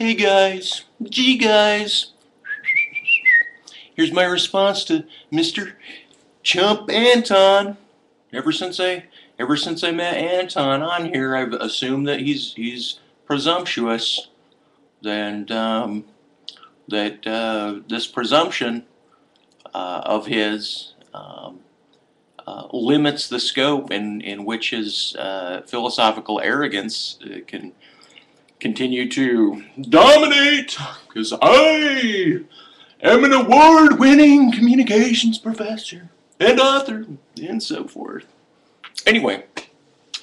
Hey guys, gee guys, here's my response to Mr. Chump Anton. Ever since I met Anton on here, I've assumed that he's presumptuous, and that this presumption of his limits the scope in which his philosophical arrogance can continue to dominate, because I am an award-winning communications professor and author and so forth. Anyway,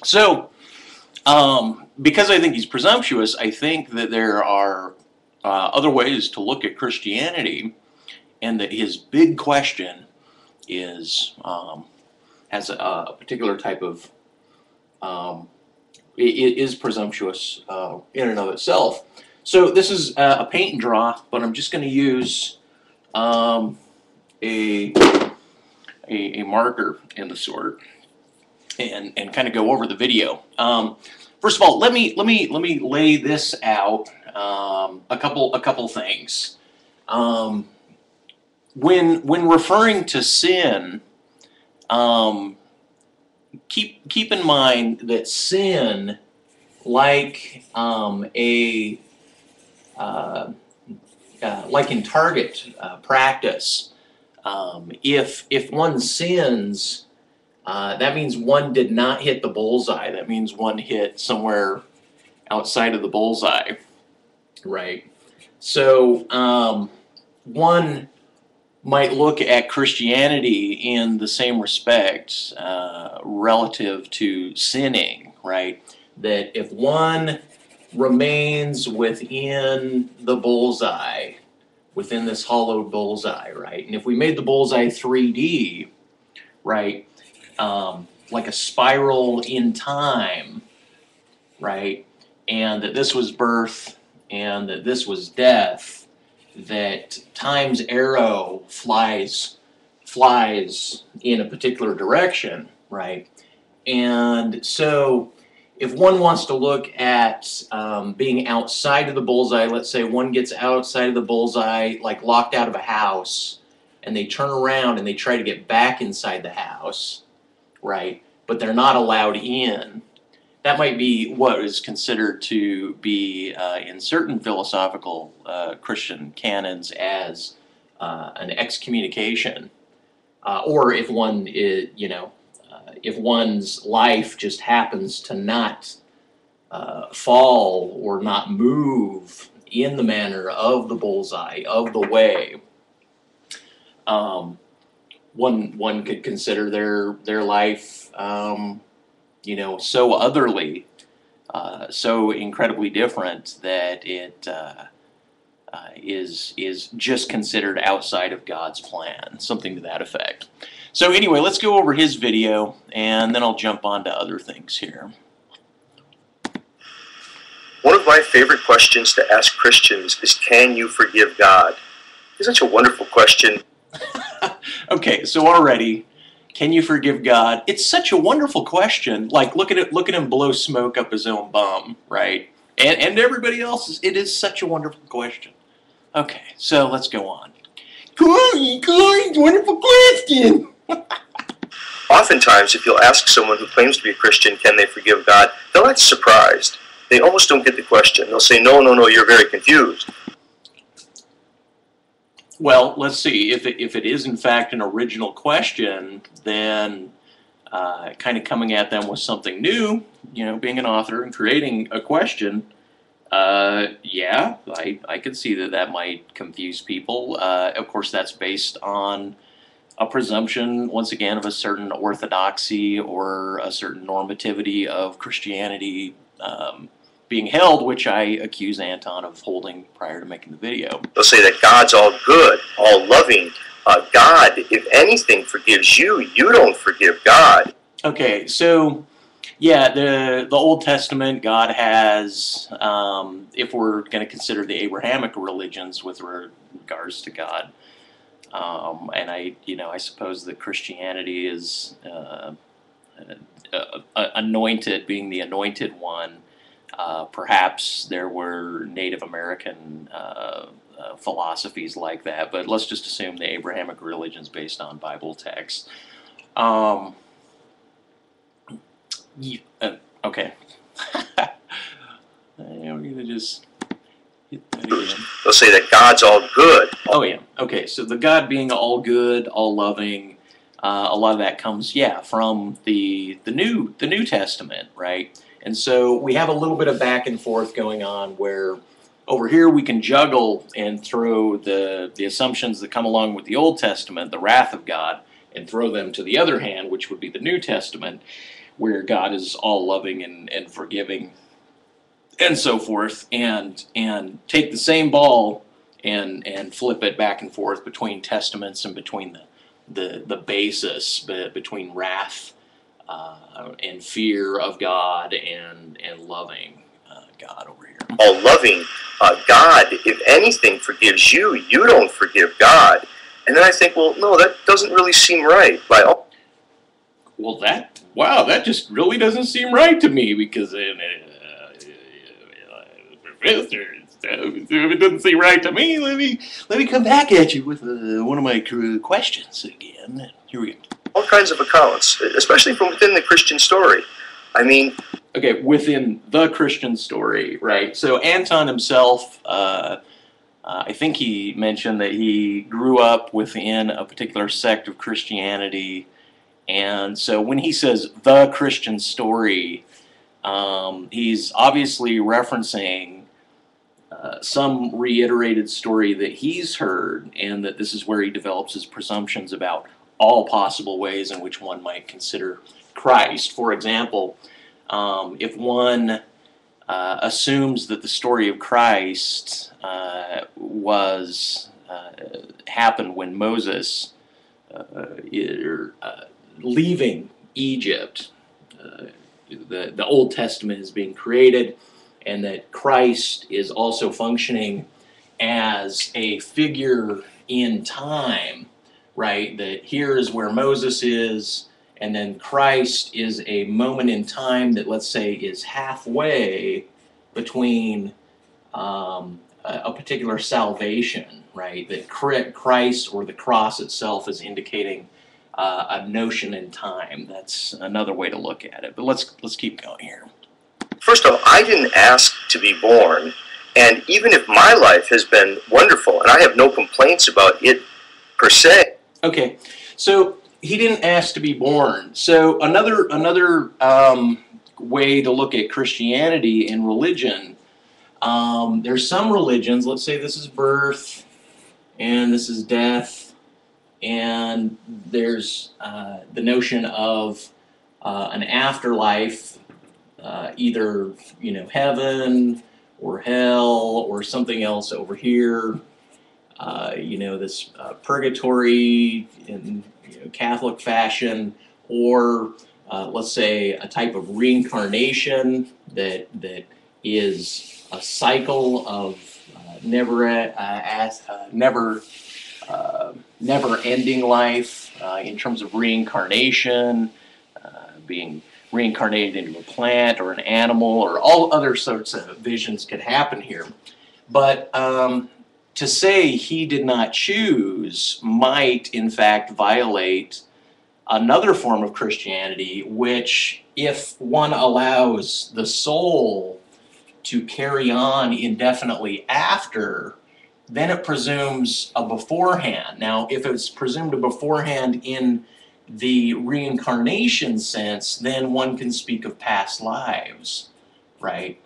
so because I think he's presumptuous, I think that there are other ways to look at Christianity, and that his big question is has a particular type of is presumptuous in and of itself. So this is a paint and draw, but I'm just going to use a marker in the sort and kind of go over the video. First of all, let me lay this out. A couple things. When referring to sin, keep in mind that sin, like like in target practice, if one sins, that means one did not hit the bullseye. That means one hit somewhere outside of the bullseye, right? So one might look at Christianity in the same respect relative to sinning, right? That if one remains within the bullseye, within this hollowed bullseye, right? And if we made the bullseye 3D, right, like a spiral in time, right, and that this was birth and that this was death, that time's arrow flies in a particular direction, right? And so if one wants to look at being outside of the bullseye, let's say one gets outside of the bullseye, like locked out of a house, and they turn around and they try to get back inside the house, right? But they're not allowed in. That might be what is considered to be, in certain philosophical Christian canons, as an excommunication. Or if one is, if one's life just happens to not fall or not move in the manner of the bullseye, of the way, one could consider their life so otherly, so incredibly different that it is just considered outside of God's plan, something to that effect. So anyway, let's go over his video, and then I'll jump on to other things here. One of my favorite questions to ask Christians is, can you forgive God? It's such a wonderful question. Okay, so already, can you forgive God? It's such a wonderful question. Like, look at him blow smoke up his own bum, right? And everybody else's. It is such a wonderful question. Okay, so let's go on. Corey, wonderful question. Oftentimes, if you'll ask someone who claims to be a Christian, can they forgive God, they'll act surprised. They almost don't get the question. They'll say, no, you're very confused. Well, let's see. If it is in fact an original question, then kind of coming at them with something new, being an author and creating a question, yeah, I could see that might confuse people. Of course, that's based on a presumption, once again, of a certain orthodoxy or a certain normativity of Christianity being held, which I accuse Anton of holding prior to making the video. They'll say that God's all good, all loving. God, if anything, forgives you. You don't forgive God. Okay, so yeah, the Old Testament, God has, if we're going to consider the Abrahamic religions with regards to God, and I suppose that Christianity is anointed, being the anointed one, Perhaps there were Native American philosophies like that, but let's just assume the Abrahamic religion's based on Bible texts. Okay. I'm gonna just hit that again. They'll say that God's all good. Oh yeah. Okay. So the God being all good, all loving, a lot of that comes, yeah, from the New Testament, right? And so we have a little bit of back and forth going on where over here we can juggle and throw the assumptions that come along with the Old Testament, the wrath of God, and throw them to the other hand, which would be the New Testament, where God is all loving and forgiving and so forth, and take the same ball and flip it back and forth between testaments and between the basis between wrath and fear of God and loving God over here. All loving God, if anything, forgives you. You don't forgive God. And then I think, well, no, that doesn't really seem right. Well, that just really doesn't seem right to me, because Professor, if it doesn't seem right to me, let me come back at you with one of my questions again. Here we go. All kinds of accounts, especially from within the Christian story. I mean, okay, within the Christian story, right? So Anton himself, I think he mentioned that he grew up within a particular sect of Christianity, and so when he says the Christian story, he's obviously referencing some reiterated story that he's heard, and that this is where he develops his presumptions about all possible ways in which one might consider Christ. For example, if one assumes that the story of Christ happened when Moses leaving Egypt, the Old Testament is being created, and that Christ is also functioning as a figure in time, right? That here is where Moses is, and then Christ is a moment in time that, let's say, is halfway between a particular salvation, right? That Christ or the cross itself is indicating a notion in time. That's another way to look at it. But let's keep going here. First of all, I didn't ask to be born, and even if my life has been wonderful, and I have no complaints about it per se. Okay, so he didn't ask to be born. So another way to look at Christianity and religion, there's some religions, let's say this is birth, and this is death, and there's the notion of an afterlife, either heaven or hell or something else over here. This purgatory in Catholic fashion, or let's say a type of reincarnation that is a cycle of never-ending life in terms of reincarnation, being reincarnated into a plant or an animal, or all other sorts of visions could happen here. But to say he did not choose might, in fact, violate another form of Christianity, which, if one allows the soul to carry on indefinitely after, then it presumes a beforehand. Now, if it's presumed a beforehand in the reincarnation sense, then one can speak of past lives, right?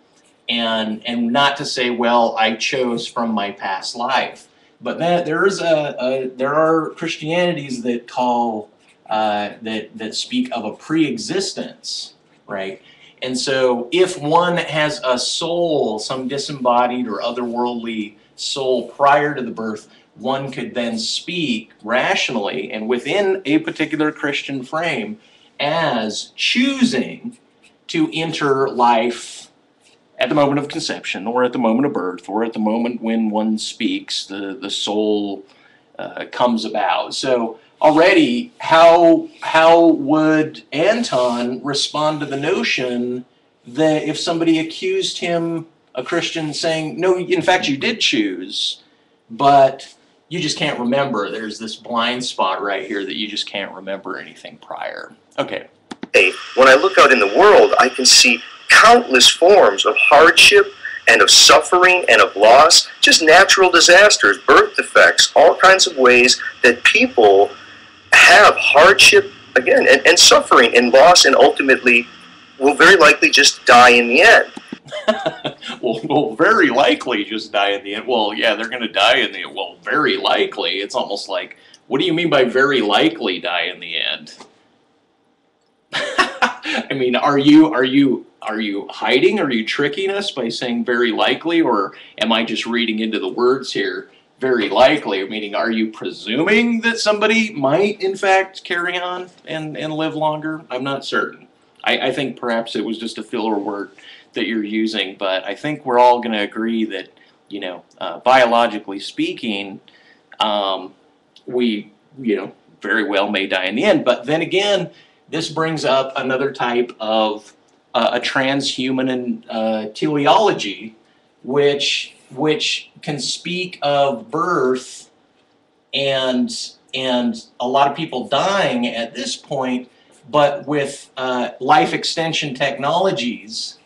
And not to say, well, I chose from my past life, but there are Christianities that call that speak of a pre-existence, right? And so, if one has a soul, some disembodied or otherworldly soul prior to the birth, one could then speak rationally and within a particular Christian frame as choosing to enter life at the moment of conception, or at the moment of birth, or at the moment when one speaks, the soul comes about. So already, how would Anton respond to the notion that if somebody accused him, a Christian, saying, no, in fact you did choose, but you just can't remember. There's this blind spot right here that you just can't remember anything prior. Okay. When I look out in the world, I can see countless forms of hardship and of suffering and of loss, just natural disasters, birth defects, all kinds of ways that people have hardship, again, and suffering and loss, and ultimately will very likely just die in the end. Well, very likely just die in the end. Well, yeah, they're going to die in the end. Well, very likely. It's almost like, what do you mean by very likely die in the end? I mean, are you hiding? Are you tricking us by saying very likely, or am I just reading into the words here? Very likely, meaning, are you presuming that somebody might in fact carry on and live longer? I'm not certain. I think perhaps it was just a filler word that you're using, but I think we're all going to agree that, you know, biologically speaking, we, you know, very well may die in the end. But then again, this brings up another type of a transhuman teleology, which can speak of birth and a lot of people dying at this point, but with life extension technologies,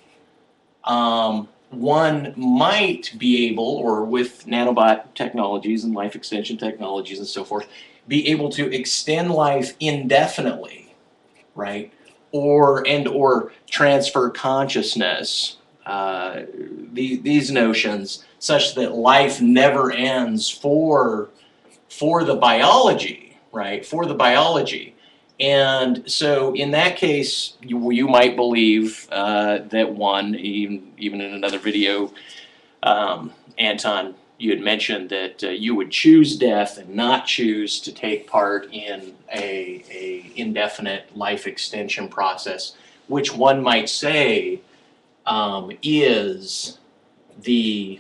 one might be able, or with nanobot technologies and life extension technologies and so forth, be able to extend life indefinitely, right? Or transfer consciousness, these notions, such that life never ends for the biology, right? For the biology. And so in that case, you might believe that one, even in another video, Anton, you had mentioned that you would choose death and not choose to take part in a indefinite life extension process, which one might say is the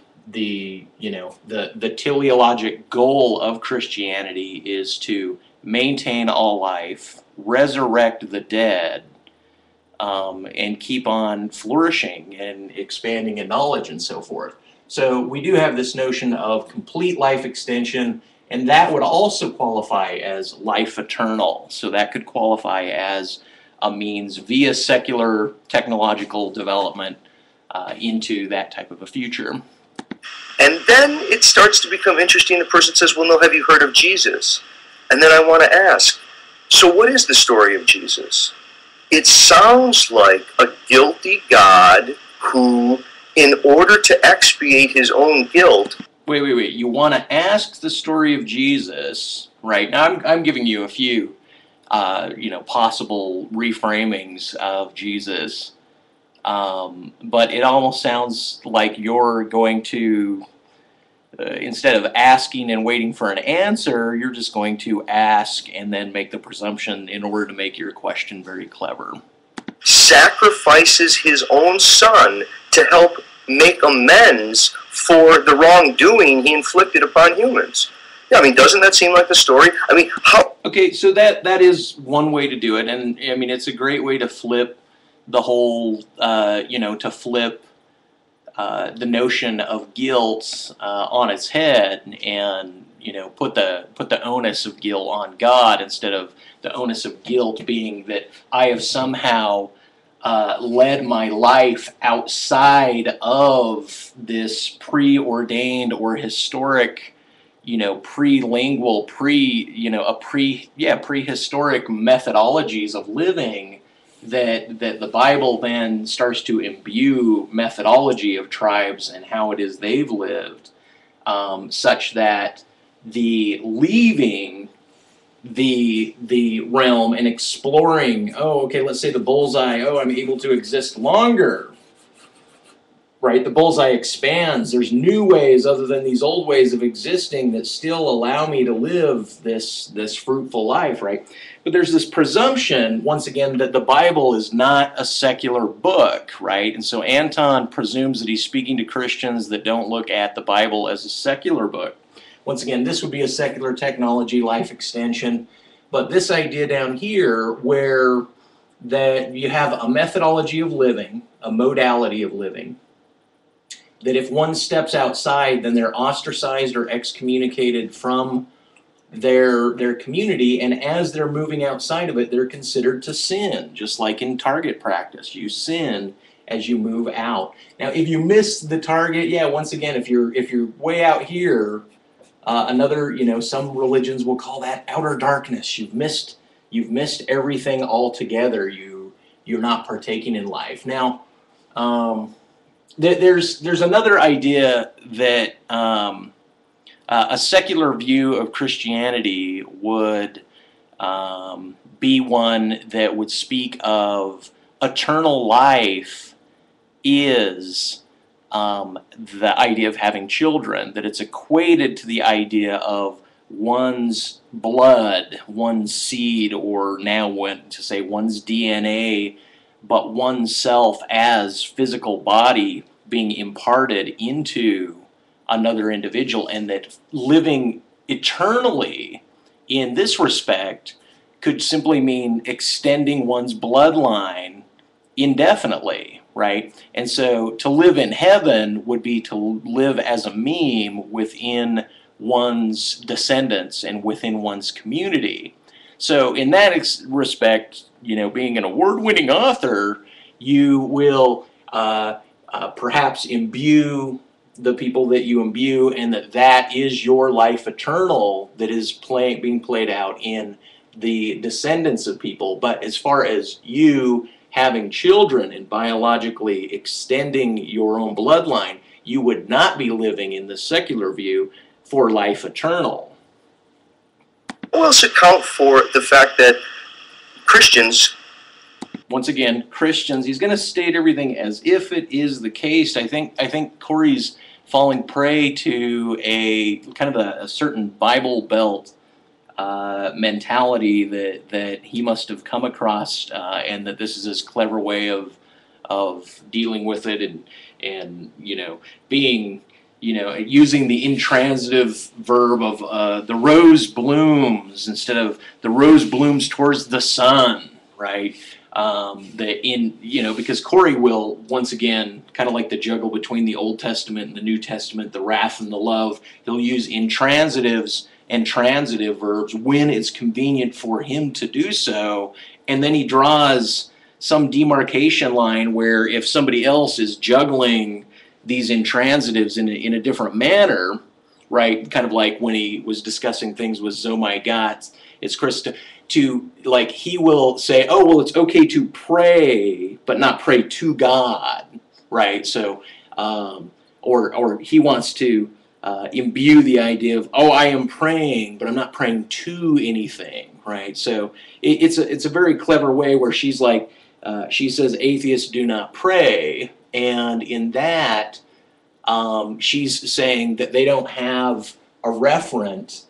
teleologic goal of Christianity, is to maintain all life, resurrect the dead, and keep on flourishing and expanding in knowledge and so forth. So we do have this notion of complete life extension, and that would also qualify as life eternal. So that could qualify as a means via secular technological development into that type of a future. And then it starts to become interesting. The person says, well, no, have you heard of Jesus? And then I want to ask, so what is the story of Jesus? It sounds like a guilty God who, in order to expiate his own guilt... Wait. You want to ask the story of Jesus, right? Now I'm giving you a few, possible reframings of Jesus. But it almost sounds like you're going to, instead of asking and waiting for an answer, you're just going to ask and then make the presumption in order to make your question very clever. Sacrifices his own son to help make amends for the wrongdoing he inflicted upon humans. Yeah, I mean, doesn't that seem like the story? I mean, how... Okay, so that is one way to do it, and I mean, it's a great way to flip the whole, to flip the notion of guilt on its head, and put the onus of guilt on God, instead of the onus of guilt being that I have somehow led my life outside of this preordained or historic, prelingual, prehistoric methodologies of living, that the Bible then starts to imbue methodology of tribes and how it is they've lived, such that the leaving the realm and exploring, let's say the bullseye, I'm able to exist longer, right? The bullseye expands. There's new ways other than these old ways of existing that still allow me to live this fruitful life, right? But there's this presumption, once again, that the Bible is not a secular book, right? And so Anton presumes that he's speaking to Christians that don't look at the Bible as a secular book. Once again, this would be a secular technology, life extension. But this idea down here, where that you have a methodology of living, a modality of living, that if one steps outside, then they're ostracized or excommunicated from their community, and as they're moving outside of it, they're considered to sin, just like in target practice. You sin as you move out. Now, if you miss the target, yeah, once again, if you're way out here, some religions will call that outer darkness. You've missed everything altogether. You're not partaking in life. Now, there's another idea that a secular view of Christianity would be one that would speak of eternal life is the idea of having children, that it's equated to the idea of one's blood, one's seed, or now one's DNA, but oneself as physical body being imparted into another individual, and that living eternally in this respect could simply mean extending one's bloodline indefinitely, right? And so to live in heaven would be to live as a meme within one's descendants and within one's community. So in that respect, being an award-winning author, you will perhaps imbue the people that you imbue, and that is your life eternal that is being played out in the descendants of people. But as far as you having children and biologically extending your own bloodline, you would not be living in the secular view for life eternal. We'll also account for the fact that Christians, once again, Christians, he's going to state everything as if it is the case. I think Corey's falling prey to a kind of a certain Bible Belt mentality that he must have come across, and that this is his clever way of dealing with it, and being using the intransitive verb of the rose blooms instead of the rose blooms towards the sun, right? Because Corey will, once again, kind of like the juggle between the Old Testament and the New Testament, the wrath and the love, he'll use intransitives and transitive verbs when it's convenient for him to do so, and then he draws some demarcation line where if somebody else is juggling these intransitives in a different manner, right, kind of like when he was discussing things with "Oh my God," it's Chris he will say, oh, well, it's okay to pray, but not pray to God, right? So, or he wants to imbue the idea of, oh, I am praying, but I'm not praying to anything, right? So it's a very clever way where she's like, she says atheists do not pray, and in that she's saying that they don't have a referent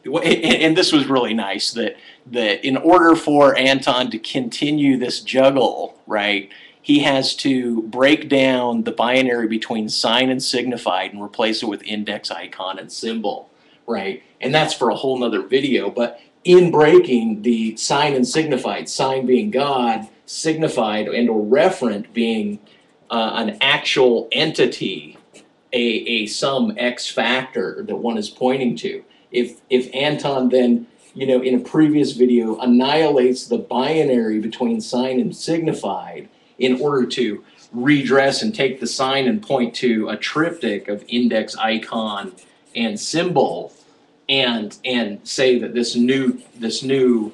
and this was really nice, that in order for Anton to continue this juggle, right, he has to break down the binary between sign and signified and replace it with index, icon, and symbol, right? And that's for a whole nother video, but in breaking the sign and signified, sign being God, signified and or referent being an actual entity, some X factor that one is pointing to. If Anton then, in a previous video, annihilates the binary between sign and signified in order to redress and take the sign and point to a triptych of index, icon, and symbol, and say that this new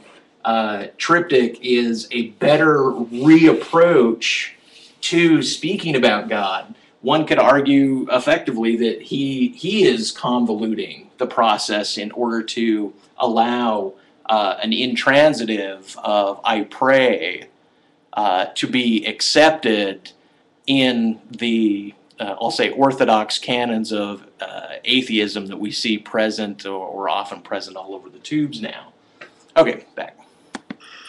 triptych is a better reapproach to speaking about God, one could argue effectively that he is convoluting the process in order to allow an intransitive of I pray to be accepted in the, I'll say, orthodox canons of atheism that we see present or often present all over the tubes now. Okay, back.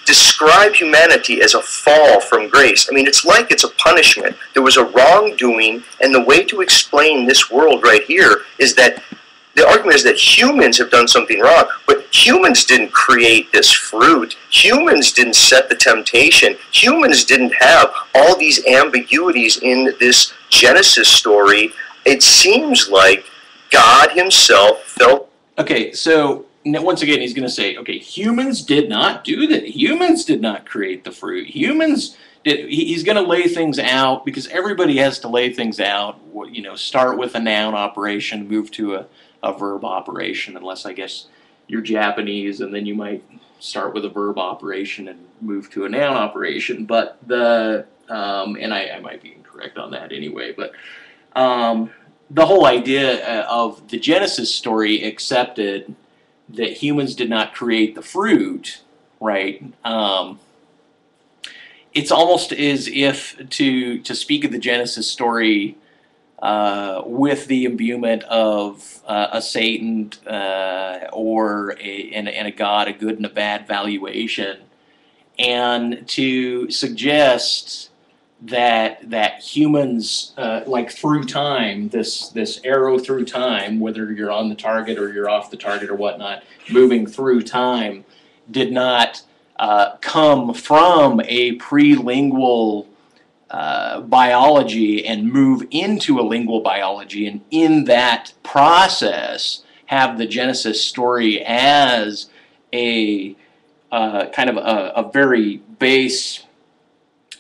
Describe humanity as a fall from grace. I mean, it's like it's a punishment. There was a wrongdoing, and the way to explain this world right here is that the argument is that humans have done something wrong, but humans didn't create this fruit. Humans didn't set the temptation. Humans didn't have all these ambiguities in this Genesis story. It seems like God himself felt... Okay, so once again, he's going to say, okay, humans did not do that. Humans did not create the fruit. Humans did. He's going to lay things out, because everybody has to lay things out. You know, start with a noun operation, move to a verb operation, unless I guess you're Japanese, and then you might start with a verb operation and move to a noun operation. But the and I might be incorrect on that anyway, but the whole idea of the Genesis story accepted that humans did not create the fruit, right? It's almost as if to speak of the Genesis story with the imbuement of a Satan or a God, a good and a bad valuation, and to suggest that humans, like through time, this arrow through time, whether you're on the target or you're off the target or whatnot, moving through time, did not come from a prelingual biology and move into a lingual biology, and in that process have the Genesis story as a kind of a very base,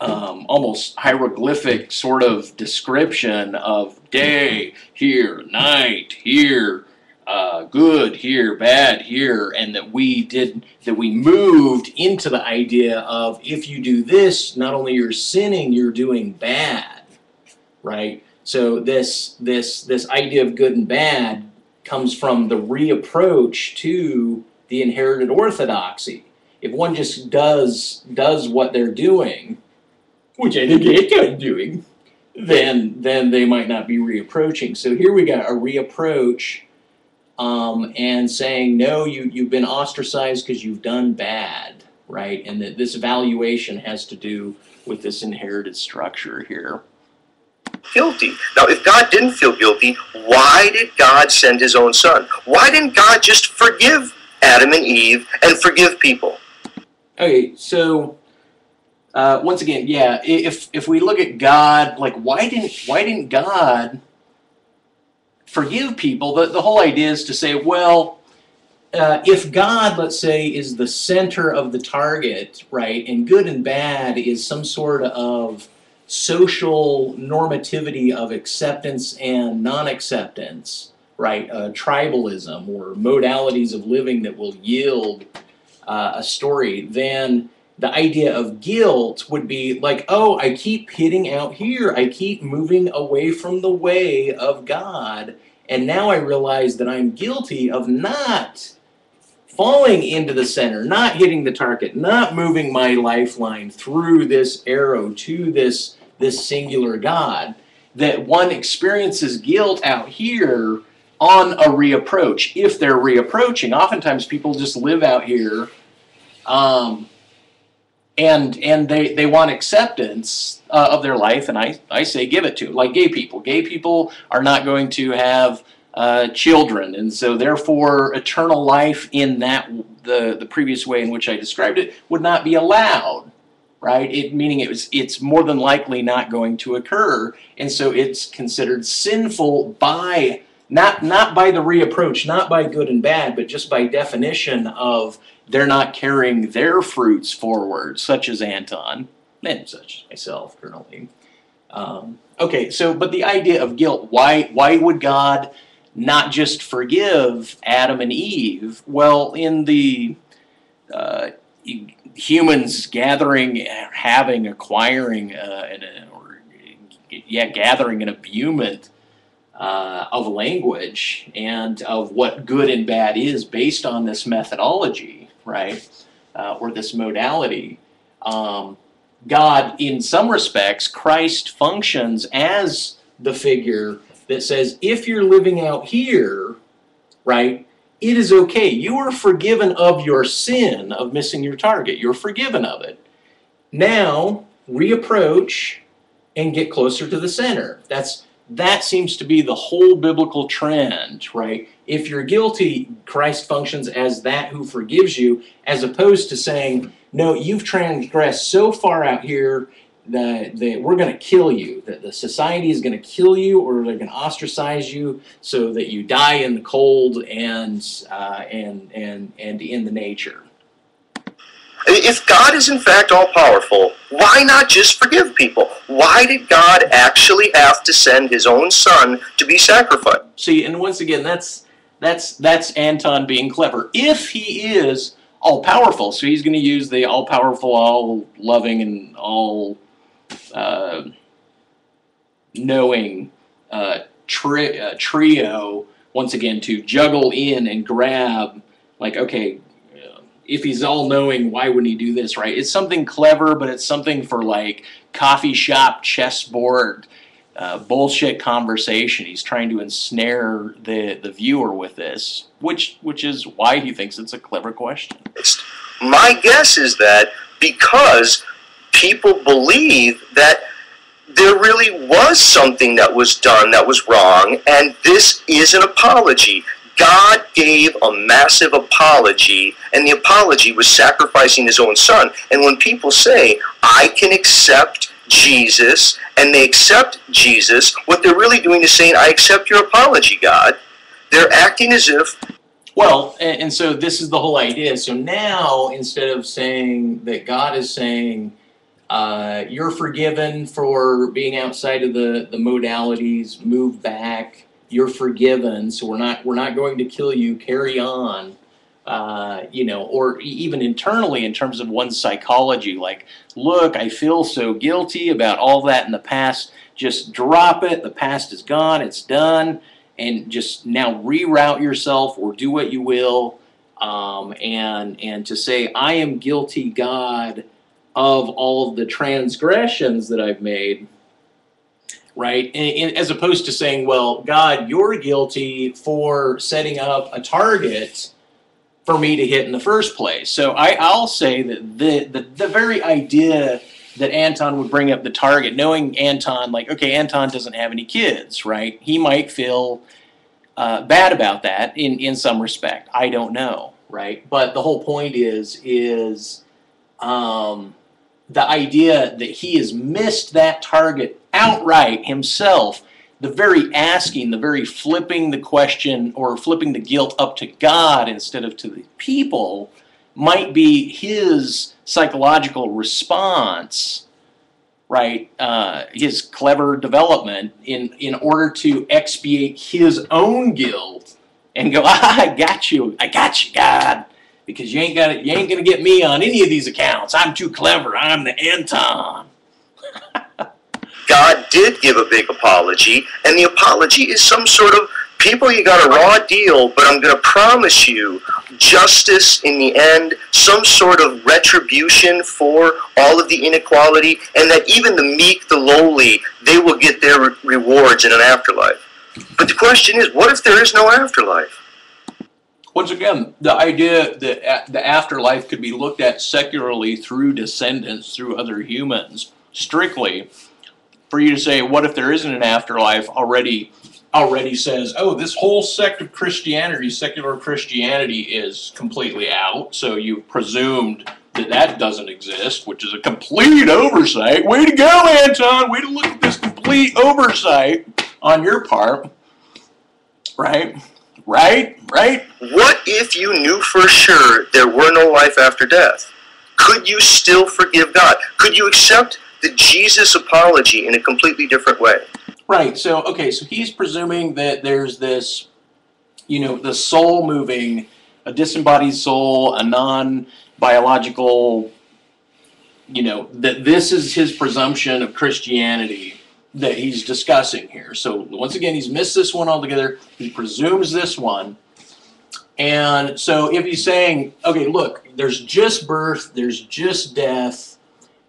almost hieroglyphic sort of description of day here, night here, good here, bad here, and that we moved into the idea of, if you do this, not only you're sinning, you're doing bad, right? So this idea of good and bad comes from the reapproach to the inherited orthodoxy. If one just does what they're doing, which I think Anton's doing, then they might not be reapproaching. So here we got a reapproach, and saying, no, you've been ostracized because you've done bad, right? And that this evaluation has to do with this inherited structure here. Guilty. Now, if God didn't feel guilty, why did God send his own son? Why didn't God just forgive Adam and Eve and forgive people? Okay, so once again, yeah, if we look at God, like why didn't God forgive people? The whole idea is to say, well, if God, let's say, is the center of the target, right, and good and bad is some sort of social normativity of acceptance and non-acceptance, right, tribalism or modalities of living that will yield a story, then the idea of guilt would be like, oh, I keep hitting out here. I keep moving away from the way of God. And now I realize that I'm guilty of not falling into the center, not hitting the target, not moving my lifeline through this arrow to this singular God. That one experiences guilt out here on a reapproach, if they're reapproaching. Oftentimes people just live out here, and they want acceptance of their life, and I say give it to them. Like gay people. Gay people are not going to have children, and so therefore eternal life in the previous way in which I described it would not be allowed, right? Meaning it's more than likely not going to occur, and so it's considered sinful by not by the reapproach, not by good and bad, but just by definition of they're not carrying their fruits forward, such as Anton, and such as myself currently. Okay, so, but the idea of guilt, why would God not just forgive Adam and Eve? Well, in the humans gathering, having, acquiring, gathering an imbuement of language and of what good and bad is based on this methodology, right, or this modality. God, in some respects, Christ functions as the figure that says, if you're living out here, right, it is okay. You are forgiven of your sin of missing your target. You're forgiven of it. Now, reapproach and get closer to the center. that seems to be the whole biblical trend, right? If you're guilty, Christ functions as that who forgives you, as opposed to saying, no, you've transgressed so far out here that we're going to kill you, that the society is going to kill you, or they're going to ostracize you so that you die in the cold and in the nature. If God is in fact all-powerful, why not just forgive people? Why did God actually have to send his own son to be sacrificed? See, and once again, that's Anton being clever. If he is all-powerful, so he's going to use the all-powerful, all-loving, and all-knowing trio, once again, to juggle in and grab, like, okay, if he's all-knowing, why wouldn't he do this, right? It's something clever, but it's something for, like, coffee shop, chessboard, bullshit conversation. He's trying to ensnare the viewer with this, which is why he thinks it's a clever question. My guess is that because people believe that there really was something that was done that was wrong, and this is an apology. God gave a massive apology, and the apology was sacrificing his own son. And when people say, I can accept Jesus, and they accept Jesus, what they're really doing is saying, I accept your apology, God. They're acting as if... Well, and so this is the whole idea. So now, instead of saying that God is saying, you're forgiven for being outside of the modalities, move back, you're forgiven, so we're not going to kill you, carry on, you know, or even internally in terms of one's psychology, like, look, I feel so guilty about all that in the past, just drop it, the past is gone, it's done, and just now reroute yourself or do what you will, and to say, I am guilty, God, of all of the transgressions that I've made, right? And as opposed to saying, well, God, you're guilty for setting up a target for me to hit in the first place. So I'll say that the very idea that Anton would bring up the target, knowing Anton, like, okay, Anton doesn't have any kids, right? He might feel bad about that in some respect. I don't know, right? But the whole point is the idea that he has missed that target outright himself, the very asking, the very flipping the question or flipping the guilt up to God instead of to the people might be his psychological response, right? His clever development in order to expiate his own guilt and go, I got you, God. Because you ain't gonna get me on any of these accounts. I'm too clever. I'm the Anton. God did give a big apology, and the apology is some sort of, people, you got a raw deal, but I'm going to promise you justice in the end, some sort of retribution for all of the inequality, and that even the meek, the lowly, they will get their rewards in an afterlife. But the question is, what if there is no afterlife? Once again, the idea that the afterlife could be looked at secularly through descendants, through other humans, strictly, for you to say, what if there isn't an afterlife, already says, oh, this whole sect of Christianity, secular Christianity, is completely out, so you've presumed that doesn't exist, which is a complete oversight. Way to go, Anton! Way to look at this complete oversight on your part. Right? What if you knew for sure there were no life after death? Could you still forgive God? Could you accept the Jesus apology in a completely different way? Right, so, okay, so he's presuming that there's this, you know, the soul moving, a disembodied soul, a non-biological, you know, that this is his presumption of Christianity that he's discussing here. So, once again, he's missed this one altogether. He presumes this one. And so if he's saying, okay, look, there's just birth, there's just death,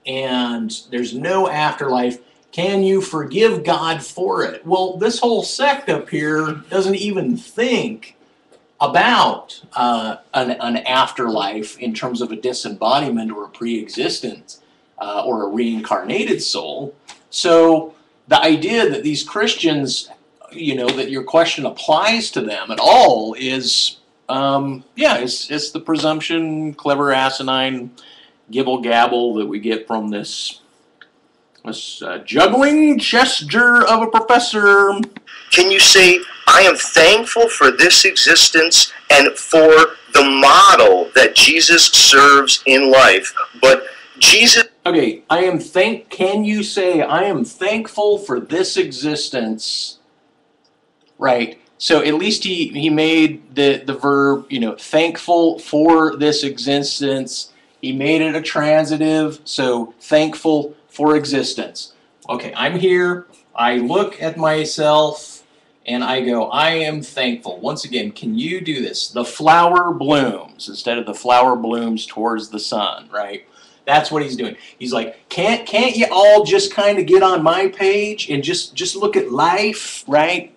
and there's no afterlife, can you forgive God for it? Well, this whole sect up here doesn't even think about an afterlife in terms of a disembodiment or a pre-existent or a reincarnated soul. So the idea that these Christians, you know, that your question applies to them at all is, yeah, it's the presumption, clever, asinine gibble gabble that we get from this juggling gesture of a professor. Can you say, I am thankful for this existence and for the model that Jesus serves in life? But Jesus... Okay, can you say, I am thankful for this existence? Right. So at least he made the verb, you know, thankful for this existence. He made it a transitive, so thankful for existence. Okay, I'm here, I look at myself, and I go, I am thankful. Once again, can you do this? The flower blooms instead of the flower blooms towards the sun, right? That's what he's doing. He's like, can't you all just kind of get on my page and just look at life, right?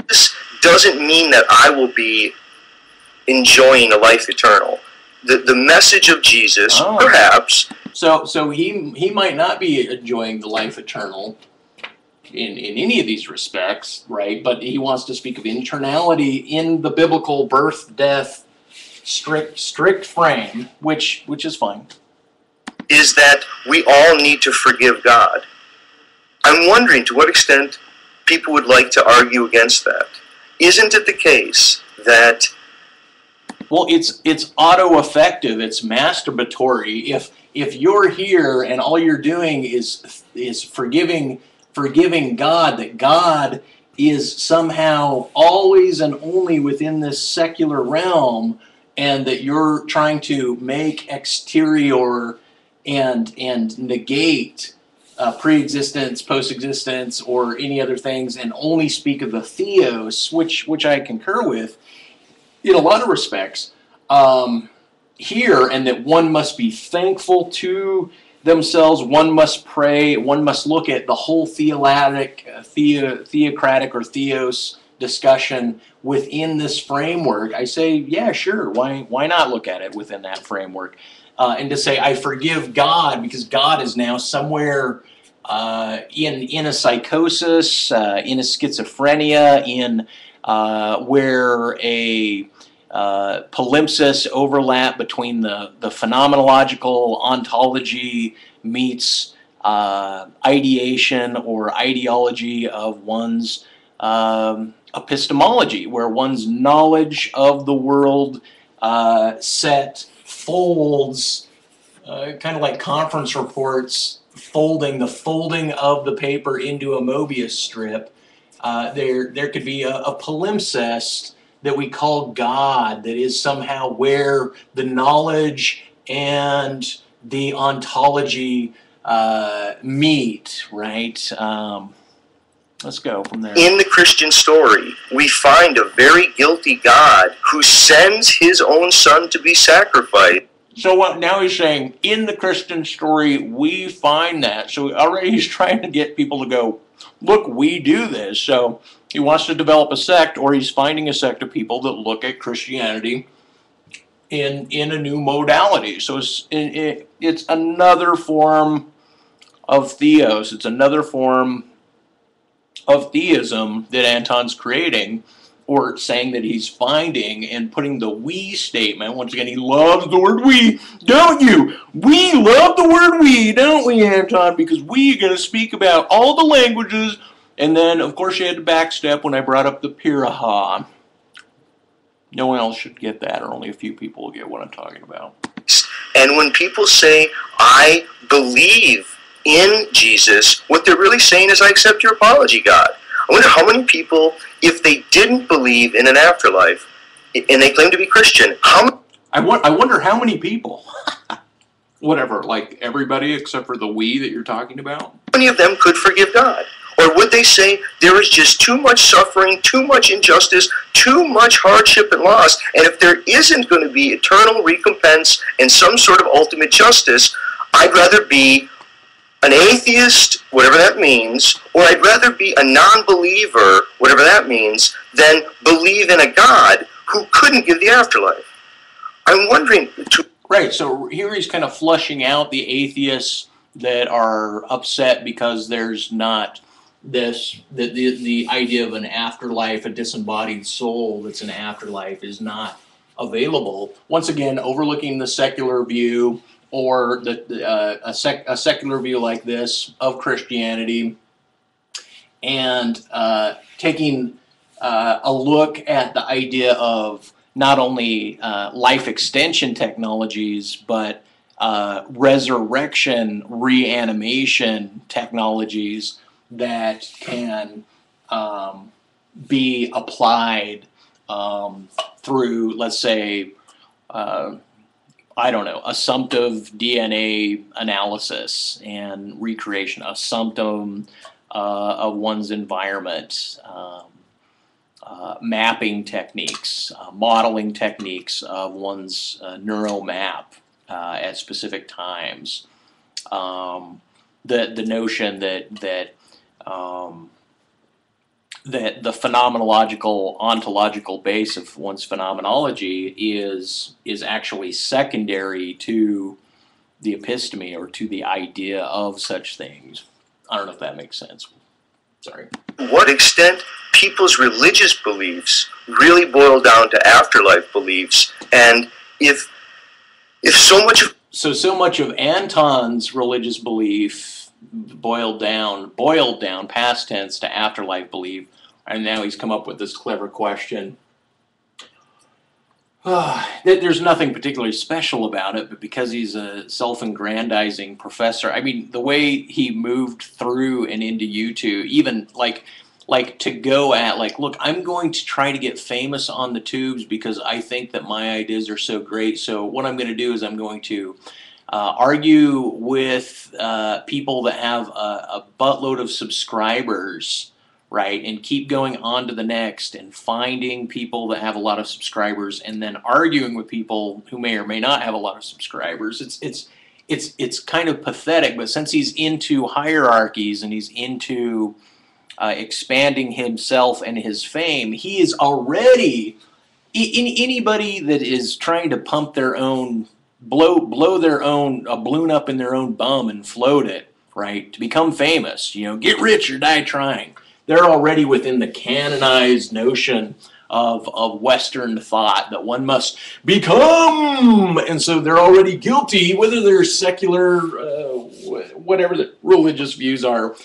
This doesn't mean that I will be enjoying a life eternal. The message of Jesus, perhaps. So he might not be enjoying the life eternal in any of these respects, right? But he wants to speak of internality in the biblical birth, death, strict frame, which is fine. Is that we all need to forgive God. I'm wondering to what extent people would like to argue against that. Isn't it the case that... Well, it's auto-effective, it's masturbatory. If you're here and all you're doing is forgiving God, that God is somehow always and only within this secular realm, and that you're trying to make exterior and negate pre-existence, post-existence, or any other things, and only speak of the theos, which I concur with in a lot of respects, here, and that one must be thankful to themselves, one must pray, one must look at the whole theocratic or theos discussion within this framework. I say, yeah, sure, why not look at it within that framework? And to say, I forgive God because God is now somewhere in a psychosis, in a schizophrenia, in where a palimpsest overlap between the phenomenological ontology meets ideation or ideology of one's epistemology, where one's knowledge of the world set folds, kind of like conference reports, the folding of the paper into a Mobius strip. There could be a palimpsest that we call God, that is somehow where the knowledge and the ontology meet, right? Let's go from there. In the Christian story, we find a very guilty God who sends his own son to be sacrificed. So what now he's saying, in the Christian story, we find that. So already he's trying to get people to go, look, we do this. So he wants to develop a sect, or he's finding a sect of people that look at Christianity in a new modality. So it's another form of theos. It's another form of theism that Anton's creating, or saying that he's finding, and putting the we statement. Once again, he loves the word we, don't you? We love the word we, don't we, Anton? Because we are going to speak about all the languages. And then, of course, you had to backstep when I brought up the Piraha. No one else should get that, or only a few people will get what I'm talking about. And when people say, I believe in Jesus, what they're really saying is, I accept your apology, God. I wonder how many people, if they didn't believe in an afterlife, and they claim to be Christian, I wonder how many people. Whatever, like everybody except for the we that you're talking about? how many of them could forgive God? Or would they say, there is just too much suffering, too much injustice, too much hardship and loss, and if there isn't going to be eternal recompense and some sort of ultimate justice, I'd rather be an atheist, whatever that means, or I'd rather be a non-believer, whatever that means, than believe in a God who couldn't give the afterlife. I'm wondering... Right, so here he's kind of flushing out the atheists that are upset because there's not the idea of an afterlife, a disembodied soul that's an afterlife, is not available. Once again, overlooking the secular view, or a secular view like this of Christianity, and taking a look at the idea of not only life extension technologies, but resurrection, reanimation technologies that can be applied through, let's say, I don't know, assumptive DNA analysis and recreation, assumptum of one's environment, mapping techniques, modeling techniques of one's neural map at specific times. The notion that that the phenomenological, ontological base of one's phenomenology is actually secondary to the episteme, or to the idea of such things. I don't know if that makes sense. Sorry. To what extent people's religious beliefs really boil down to afterlife beliefs, and if so much of Anton's religious belief boiled down past tense to afterlife belief, and now he's come up with this clever question. There's nothing particularly special about it, but because he's a self-aggrandizing professor, I mean, the way he moved through and into YouTube, even like to go at, like, look, I'm going to try to get famous on the tubes because I think that my ideas are so great. So what I'm going to do is I'm going to argue with people that have a buttload of subscribers, right, and keep going on to the next, and finding people that have a lot of subscribers, and then arguing with people who may or may not have a lot of subscribers. It's kind of pathetic, but since he's into hierarchies and he's into expanding himself and his fame, he is already, anybody that is trying to pump their own, blow their own, a balloon up in their own bum and float it, right, to become famous, you know, get rich or die trying. They're already within the canonized notion of Western thought that one must become, and so they're already guilty, whether they're secular, whatever the religious views are.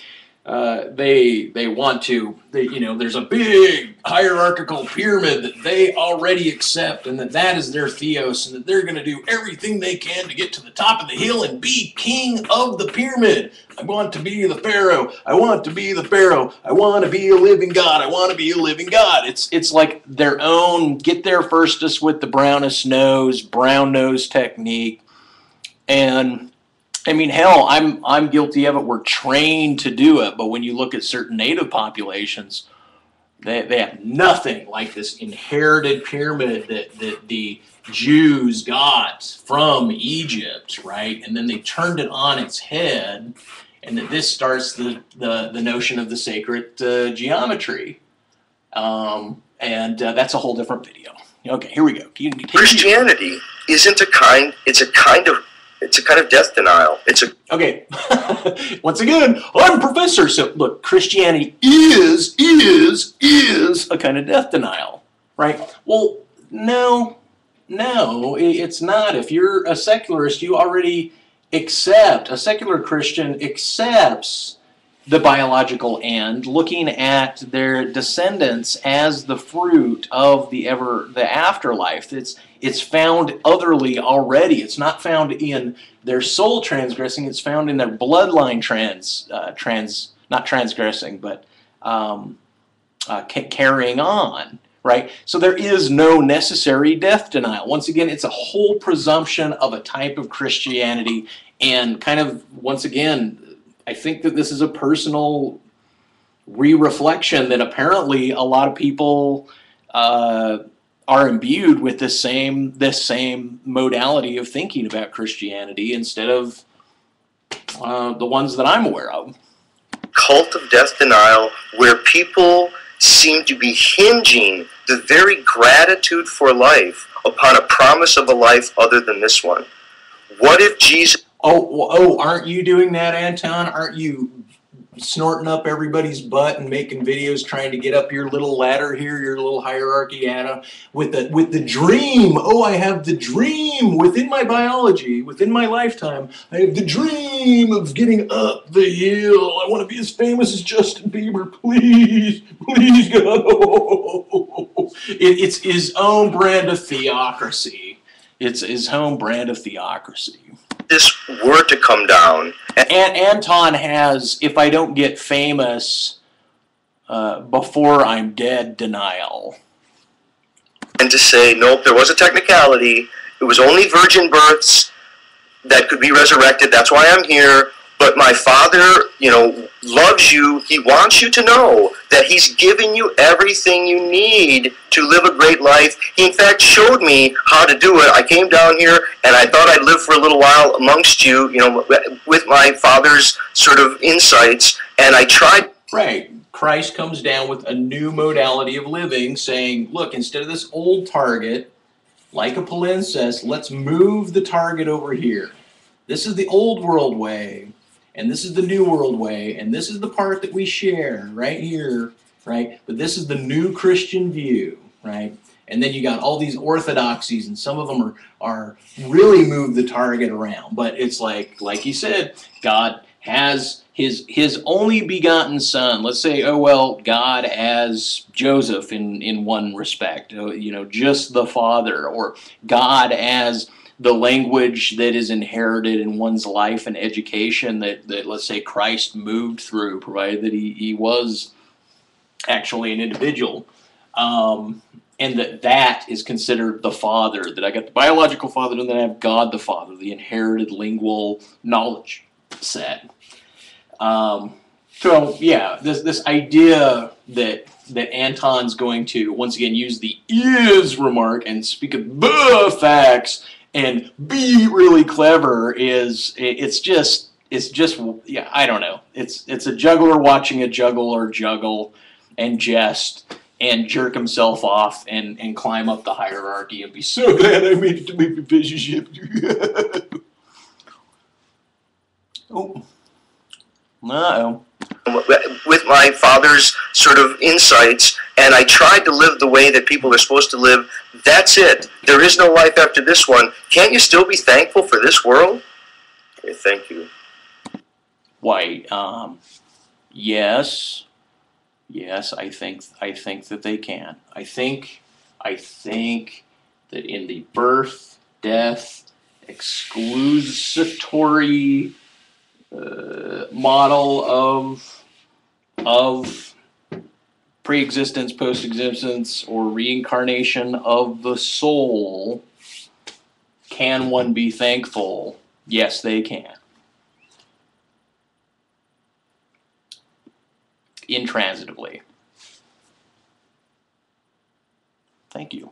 They want to, you know, there's a big hierarchical pyramid that they already accept, and that is their theos, and that they're going to do everything they can to get to the top of the hill and be king of the pyramid. I want to be the pharaoh. I want to be the pharaoh. I want to be a living god. I want to be a living god. It's like their own get there firstest with the brownest nose, brown nose technique. And I mean, hell, I'm guilty of it. We're trained to do it, but when you look at certain native populations, they have nothing like this inherited pyramid that the Jews got from Egypt, right? And then they turned it on its head, and that this starts the notion of the sacred geometry, and that's a whole different video. Okay, here we go. Christianity isn't it's a kind of death denial. Okay. Once again, I'm a professor. So look, Christianity is a kind of death denial, right? Well, no, it's not. If you're a secularist, you already accept, a secular Christian accepts the biological end, looking at their descendants as the fruit of the afterlife. It's found otherly already. It's not found in their soul transgressing. It's found in their bloodline not transgressing, but carrying on, right? So there is no necessary death denial. Once again, it's a whole presumption of a type of Christianity, and kind of, once again, I think that this is a personal re-reflection that apparently a lot of people are imbued with this same modality of thinking about Christianity instead of the ones that I'm aware of. Cult of death denial, where people seem to be hinging the very gratitude for life upon a promise of a life other than this one. What if Jesus... Oh, aren't you doing that, Anton? Aren't you snorting up everybody's butt and making videos trying to get up your little ladder here, your little hierarchy, Anna, with the dream. Oh, I have the dream within my biology, within my lifetime. I have the dream of getting up the hill. I want to be as famous as Justin Bieber. Please, please, God. It's his own brand of theocracy. It's his own brand of theocracy. This were to come down. And Anton has, if I don't get famous before I'm dead, denial. And to say, nope, there was a technicality. It was only virgin births that could be resurrected. That's why I'm here. But my Father, loves you. He wants you to know that He's given you everything you need to live a great life. He, in fact, showed me how to do it. I came down here, and I thought I'd live for a little while amongst you, with my Father's sort of insights, and I tried. Right. Christ comes down with a new modality of living, saying, look, instead of this old target, like a palimpsest, let's move the target over here. This is the old world way. And this is the new world way, and this is the part that we share right here, right? But this is the new Christian view, right? And then you got all these orthodoxies, and some of them are really move the target around. But it's like he said, God has his only begotten Son. Let's say, oh well, God as Joseph in one respect, just the Father, or God as the language that is inherited in one's life and education that let's say Christ moved through, provided that he was actually an individual, and that is considered the Father, that I got the biological Father and then I have God the Father, the inherited lingual knowledge set. So yeah, this idea that Anton's going to once again use the is remark and speak of the facts and be really clever it's just yeah, I don't know. It's a juggler watching a juggler juggle and jest and jerk himself off and climb up the hierarchy and be so glad I made it to my professorship. Oh. Uh-oh. With my Father's sort of insights, and I tried to live the way that people are supposed to live. That's it. There is no life after this one. Can't you still be thankful for this world? Okay, thank you. Why, yes, I think that they can. I think that in the birth, death, exclusatory model of pre-existence, post-existence, or reincarnation of the soul, can one be thankful? Yes, they can. Intransitively. Thank you.